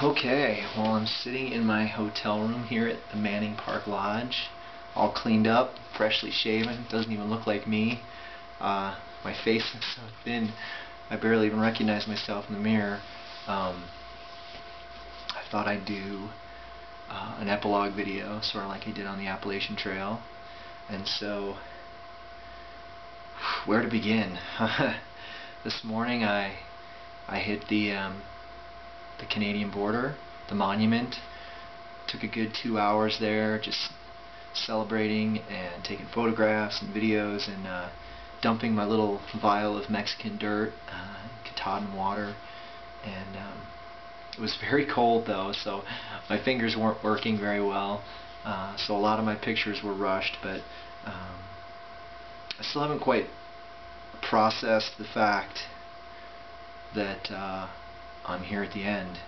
Okay, well, I'm sitting in my hotel room here at the Manning Park Lodge, all cleaned up, freshly shaven. Doesn't even look like me. My face is so thin, I barely even recognize myself in the mirror. I thought I'd do an epilogue video, sort of like I did on the Appalachian Trail. And so, where to begin? This morning I hit the Canadian border, the monument. Took a good 2 hours there, just celebrating and taking photographs and videos and dumping my little vial of Mexican dirt, Katahdin water. And it was very cold though, so my fingers weren't working very well. So a lot of my pictures were rushed, but I still haven't quite processed the fact that I'm here at the end.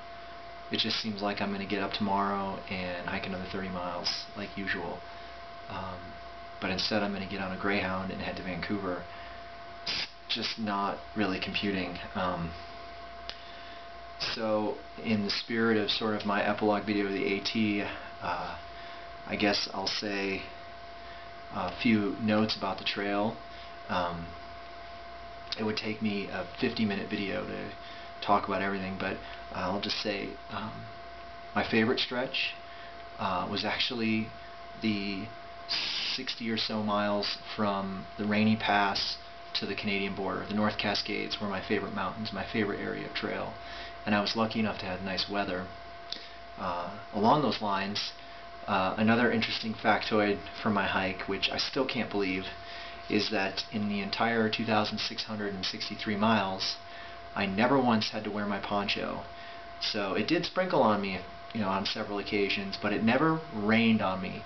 It just seems like I'm going to get up tomorrow and hike another 30 miles like usual. But instead I'm going to get on a Greyhound and head to Vancouver. Just not really computing. So in the spirit of sort of my epilogue video of the AT, I guess I'll say a few notes about the trail. It would take me a 50-minute video to talk about everything, but I'll just say my favorite stretch was actually the 60 or so miles from the Rainy Pass to the Canadian border. The North Cascades were my favorite mountains, my favorite area of trail, and I was lucky enough to have nice weather. Along those lines, another interesting factoid from my hike, which I still can't believe, is that in the entire 2,663 miles, I never once had to wear my poncho. So it did sprinkle on me, on several occasions, but it never rained on me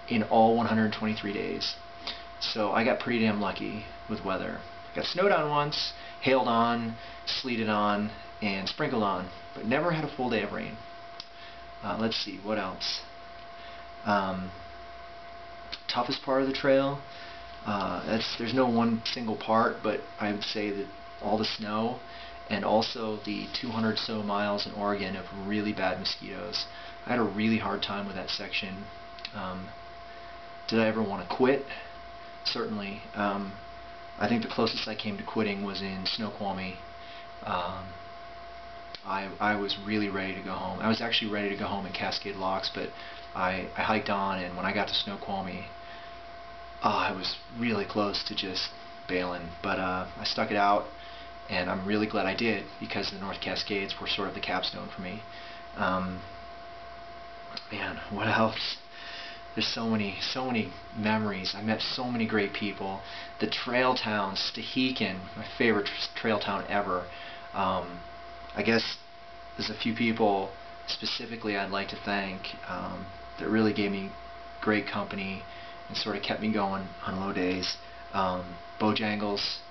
in all 123 days. So I got pretty damn lucky with weather. Got snowed on once, hailed on, sleeted on, and sprinkled on, but never had a full day of rain. Let's see, what else? Toughest part of the trail, there's no one single part, but I would say that all the snow and also the 200 so miles in Oregon of really bad mosquitoes. I had a really hard time with that section. Did I ever want to quit? Certainly. I think the closest I came to quitting was in Snoqualmie. I was really ready to go home. I was actually ready to go home at Cascade Locks, but I hiked on, and when I got to Snoqualmie, I was really close to just bailing. But I stuck it out, and I'm really glad I did, because the North Cascades were sort of the capstone for me. Man, what else? There's so many memories. I met so many great people. The trail towns, Thru-Hike, my favorite trail town ever. I guess there's a few people specifically I'd like to thank that really gave me great company and sort of kept me going on low days. Bojangles,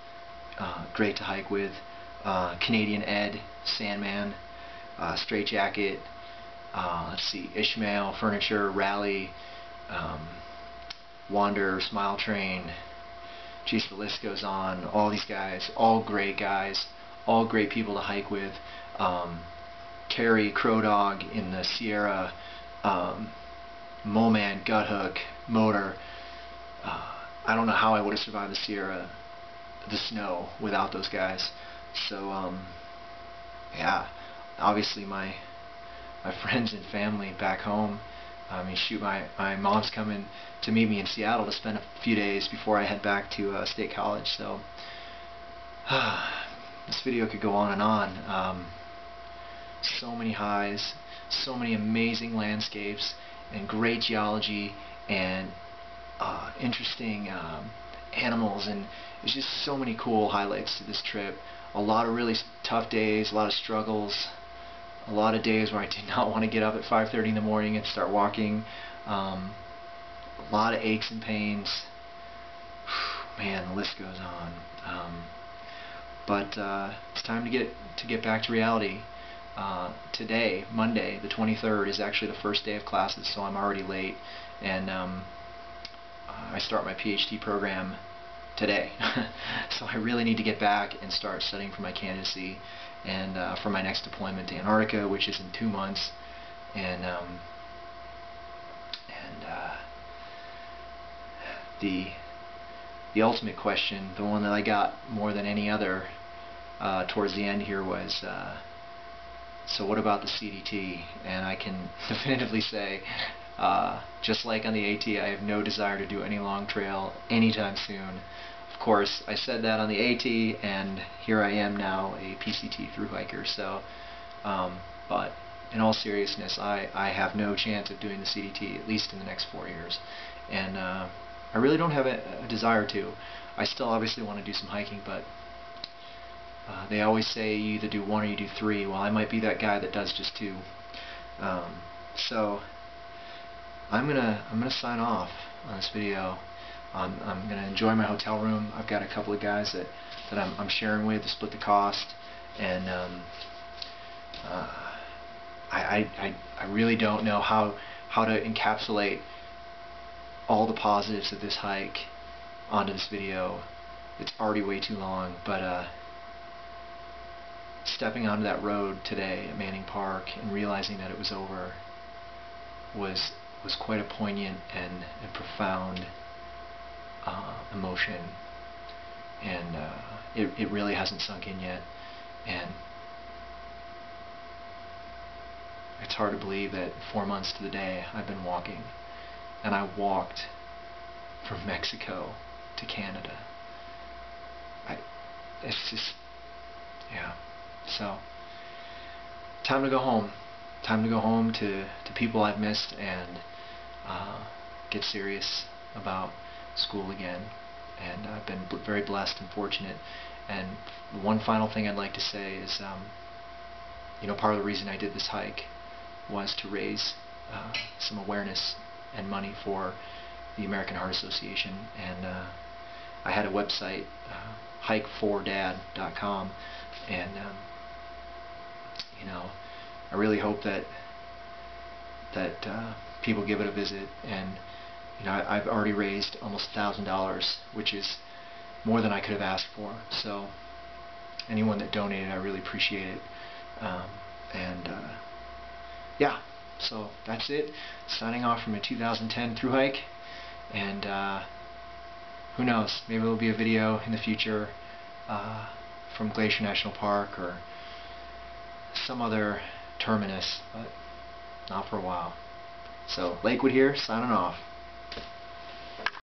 great to hike with. Canadian Ed, Sandman, Straight Jacket, let's see, Ishmael, Furniture, Rally, Wander, Smile Train. Geez, the list goes on. All these guys, all great guys, all great people to hike with. Terry, Crow Dog in the Sierra, Moman, Gut Hook, Motor. I don't know how I would have survived the Sierra, the snow, without those guys. So yeah, obviously my friends and family back home. I mean, shoot, my mom's coming to meet me in Seattle to spend a few days before I head back to State College. So this video could go on and on. So many highs, so many amazing landscapes, and great geology, and interesting animals, and there's just so many cool highlights to this trip. A lot of really tough days, a lot of struggles, a lot of days where I did not want to get up at 5:30 in the morning and start walking. A lot of aches and pains. Man, the list goes on. But it's time to get back to reality. Today, Monday, the 23rd, is actually the first day of classes, so I'm already late, and I start my PhD program today. So I really need to get back and start studying for my candidacy and for my next deployment to Antarctica, which is in 2 months, and the ultimate question, the one that I got more than any other towards the end here was, so what about the CDT? And I can definitively say, just like on the AT, I have no desire to do any long trail anytime soon. Of course, I said that on the AT, and here I am now, a PCT through hiker. So, but in all seriousness, I have no chance of doing the CDT, at least in the next 4 years. And I really don't have a desire to. I still obviously want to do some hiking, but they always say you either do 1 or you do 3. Well, I might be that guy that does just 2. So I'm gonna sign off on this video. I'm gonna enjoy my hotel room. I've got a couple of guys that I'm sharing with to split the cost, and I really don't know how to encapsulate all the positives of this hike onto this video. It's already way too long, but stepping onto that road today at Manning Park and realizing that it was over was quite a poignant and profound emotion, and it really hasn't sunk in yet, and it's hard to believe that 4 months to the day I've been walking, and I walked from Mexico to Canada. It's just, yeah. So, time to go home. Time to go home to people I've missed, and get serious about school again. And I've been very blessed and fortunate. And one final thing I'd like to say is, you know, part of the reason I did this hike was to raise some awareness and money for the American Heart Association. And I had a website, hike4dad.com, and you know, I really hope that people give it a visit. And you know, I've already raised almost $1,000, which is more than I could have asked for. So anyone that donated, I really appreciate it. Yeah, so that's it. Signing off from a 2010 Thru-Hike, and who knows, maybe there'll be a video in the future from Glacier National Park or some other terminus, but not for a while. So Lakewood here, signing off.